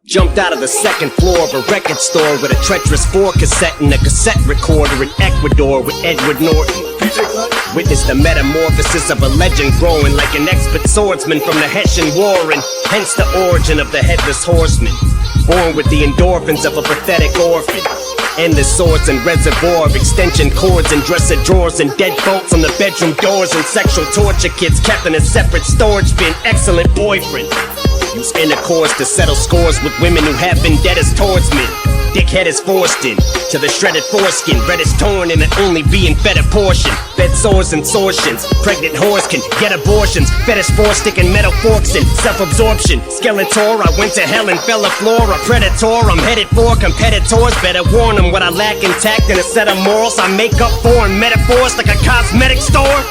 Jumped out of the second floor of a record store with a treacherous 4-cassette and a cassette recorder in Ecuador with Edward Norton. Witnessed the metamorphosis of a legend growing like an expert swordsman from the Hessian War, and hence the origin of the Headless Horseman. Born with the endorphins of a pathetic orphan. Endless swords and reservoir of extension cords and dresser drawers and dead bolts on the bedroom doors and sexual torture kits kept in a separate storage bin. Excellent boyfriend. Use intercourse to settle scores with women who have vendettas towards men. Dickhead is forced in to the shredded foreskin. Red is torn and it only being fed a portion. Bed sores and sortions. Pregnant whores can get abortions. Fetish four-sticking metal forks and self-absorption. Skeletor, I went to hell and fell a floor. A predator, I'm headed for competitors. Better warn them what I lack intact in a set of morals I make up for in metaphors like a cosmetic store.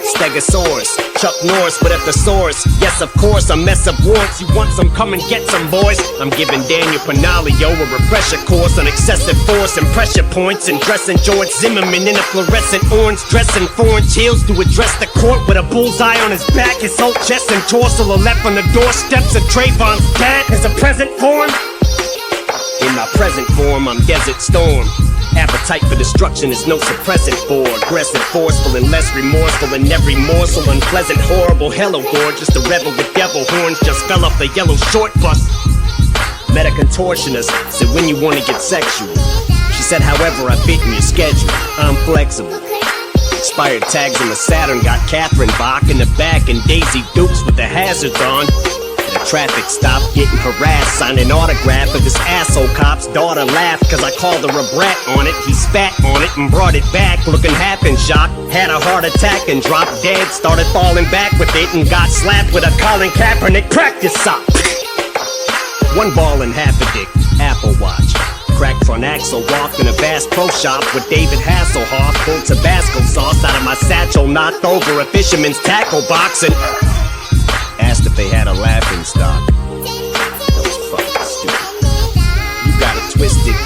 Stegosaurus, Chuck Norris, but at the source. Yes, of course, I mess up warrants. You want some, come and get some, boys. I'm giving Daniel Panaleo a refresher course on excessive force and pressure points, and dressing George Zimmerman in a fluorescent orange dress and 4-inch heels to address the court with a bullseye on his back. His whole chest and torso are left on the doorsteps of Trayvon's dad as a present form. In my present form, I'm Desert Storm. Appetite for destruction is no suppressant for aggressive, forceful, and less remorseful in every morsel. Unpleasant, horrible, hello gorgeous. The rebel with devil horns just fell off the yellow short bus. Met a contortionist, said when you wanna get sexual. She said however I fit in your schedule, I'm flexible. Expired tags on the Saturn got Catherine Bach in the back and Daisy Dukes with the hazards on. At a traffic stop, getting harassed, signing autograph of this asshole cop's daughter laughed cause I called her a brat on it. He spat on it and brought it back, looking half in shock. Had a heart attack and dropped dead, started falling back with it and got slapped with a Colin Kaepernick practice sock. One ball and half a dick, Apple Watch. Cracked front axle, walked in a vast pro shop with David Hasselhoff. Pulled Tabasco sauce out of my satchel, knocked over a fisherman's tackle box and asked if they had a laughing stock. That was fucking stupid. You got it twisted.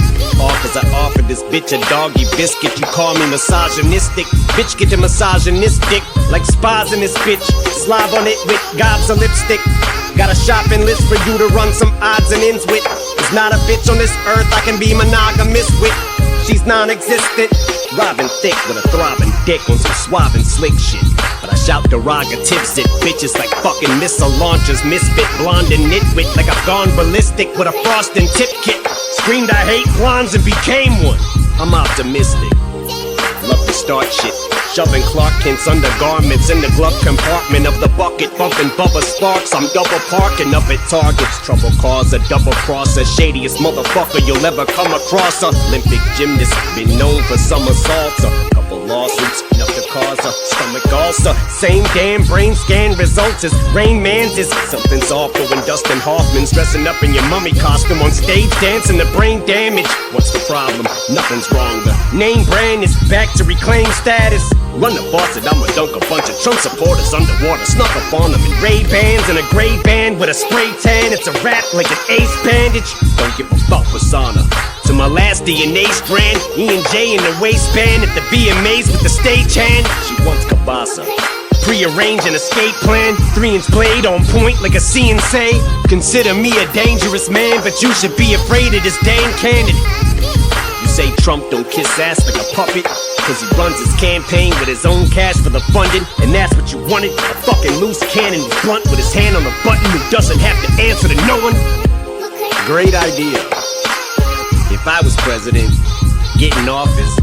All cause I offered this bitch a doggy biscuit. You call me misogynistic. Bitch get the misogynistic like spas in this bitch. Slob on it with gobs of lipstick. Got a shopping list for you to run some odds and ends with. There's not a bitch on this earth I can be monogamous with. She's non-existent. Robbing thick with a throbbing dick on some suave and slick shit. But I shout derogatives at bitches like fucking missile launchers. Misfit, blonde and nitwit like I've gone ballistic with a frosting tip kit. Screamed I hate blondes and became one. I'm optimistic. Love to start shit. Shoving Clark Kent's undergarments in the glove compartment of the bucket. Bumping Bubba Sparks, I'm double parking up at Targets. Trouble cause a double crosser. Shadiest motherfucker you'll ever come across. Olympic gymnast, been known for somersaults. Couple lawsuits, enough to cause a stomach ulcer. Same damn brain scan results as Rain Man's is. Something's awful when Dustin Hoffman's dressing up in your mummy costume on stage dancing to Brain Damage. What's the problem? Nothing's wrong. The name brand is back to reclaim status. Run the faucet, I'ma dunk a bunch of Trump supporters underwater. Snuck up on them in Ray-Bans and a gray band with a spray tan. It's a wrap like an ace bandage. Don't give a fuck persona. To my last DNA strand, E&J in the waistband at the VMAs with the stagehand. She wants Kabasa. Prearrange an escape plan, 3-inch blade on point like a CNC. Consider me a dangerous man, but you should be afraid of this Dan candidate. You say Trump don't kiss ass like a puppet, cause he runs his campaign with his own cash for the funding. And that's what you wanted, a fucking loose cannon who's blunt with his hand on the button, who doesn't have to answer to no one. Great idea. If I was president, get in office,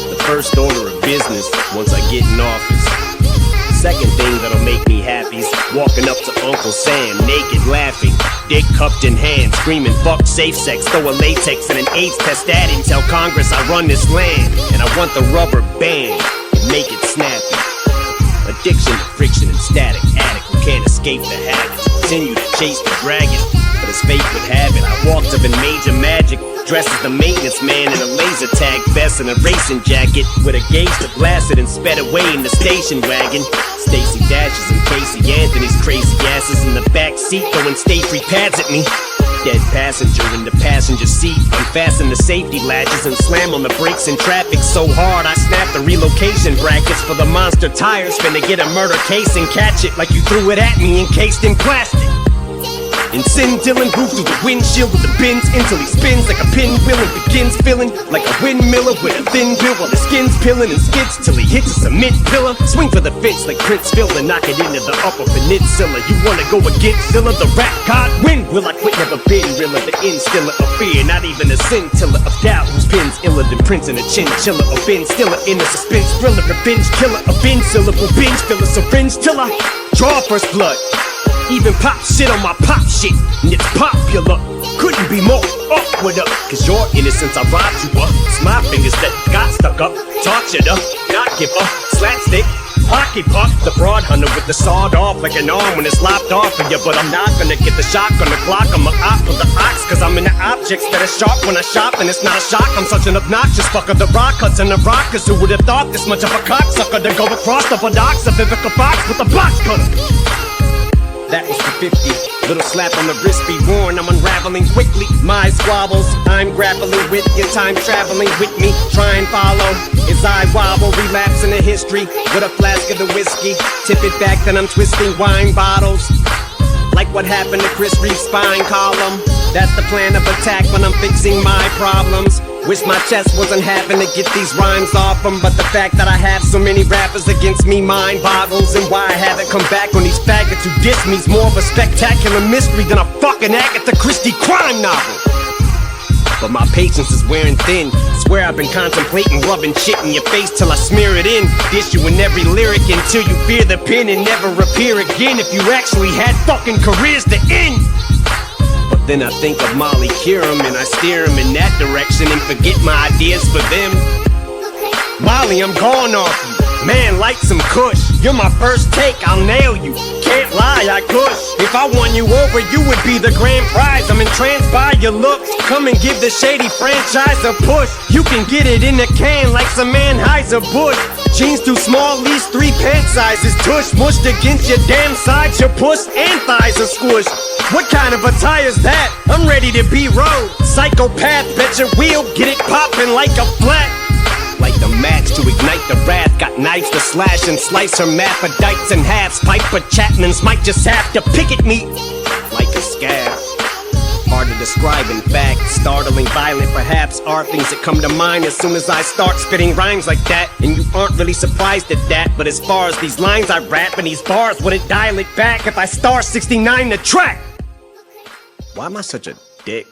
the first order of business once I get in office. Second thing that'll make me happy's walking up to Uncle Sam, naked laughing, dick cupped in hand, screaming fuck safe sex, throw a latex and an AIDS test at him, tell Congress I run this land, and I want the rubber band and make it snappy. Addiction to friction and static, addict who can't escape the habits, continue to chase the dragon, but as fate would have it, I walked up in major magic, dressed as the maintenance man in a laser tag vest and a racing jacket, with a gauge to blast it and sped away in the station wagon. Stacey Dashes and Casey Anthony's crazy asses in the back seat throwing stay-free pads at me. Dead passenger in the passenger seat, unfasten the safety latches and slam on the brakes in traffic so hard I snapped the relocation brackets for the monster tires. Finna get a murder case and catch it like you threw it at me encased in plastic. And scintillant roof through the windshield with the bins until he spins like a pinwheel and begins feeling like a windmiller with a thin bill while his skin's peeling and skids till he hits a cement pillar. Swing for the fence like Prince Phil and knock it into the upper peninsula. You wanna go against Zilla, the rap god? When will I quit? Never been realer. The instiller of fear, not even a scintilla of doubt. Whose pen's iller than Prince and a chinchilla or Ben Stiller in a suspense thriller. Revenge killer, a binge syllable binge filler. Syringe till I draw first blood. Even pop shit on my pop shit, and it's popular. Couldn't be more awkward up, cause your innocence I robbed you up. It's my fingers that got stuck up, tortured up, not give up, slapstick, hockey puck. The broad hunter with the sawed off like an arm when it's lopped off of you. But I'm not gonna get the shock on the clock. I'm a op with the ox, cause I'm in the objects that are sharp when I shop. And it's not a shock, I'm such an obnoxious fucker. The rock cuts and the rockers, who would have thought this much of a cocksucker to go across the buttocks of Vivica Fox with a box cutter? That was for 50. Little slap on the wrist be worn. I'm unraveling quickly my squabbles. I'm grappling with your time traveling with me. Try and follow as I wobble, relapse into history with a flask of the whiskey. Tip it back, then I'm twisting wine bottles. Like what happened to Chris Reeve's spine column. That's the plan of attack when I'm fixing my problems. Wish my chest wasn't having to get these rhymes off them, but the fact that I have so many rappers against me mind boggles. And why I haven't come back on these faggots who diss me's more of a spectacular mystery than a fucking Agatha Christie crime novel. But my patience is wearing thin. Swear I've been contemplating rubbing shit in your face till I smear it in. Dish you in every lyric until you fear the pen and never appear again. If you actually had fucking careers to end. But then I think of Molly Kieran and I steer him in that direction and forget my ideas for them. Molly, I'm gone off you. Man, light some kush. You're my first take, I'll nail you. Can't lie, I gush. If I won you over, you would be the grand prize. I'm entranced by your looks. Come and give the shady franchise a push. You can get it in a can like some Anheuser-Busch. Jeans too small, least 3 pant sizes. Tush mushed against your damn sides. Your puss and thighs are squished. What kind of attire's that? I'm ready to be rode. Psychopath, bet your wheel, get it poppin' like a flat. Like the match to ignite the wrath. Got knives to slash and slice hermaphrodites in halves. Piper Chapmans might just have to pick at me like a scab. Hard to describe in fact. Startling, violent perhaps are things that come to mind as soon as I start spitting rhymes like that. And you aren't really surprised at that. But as far as these lines I rap and these bars wouldn't dial it back if I star 69 the track. Why am I such a dick?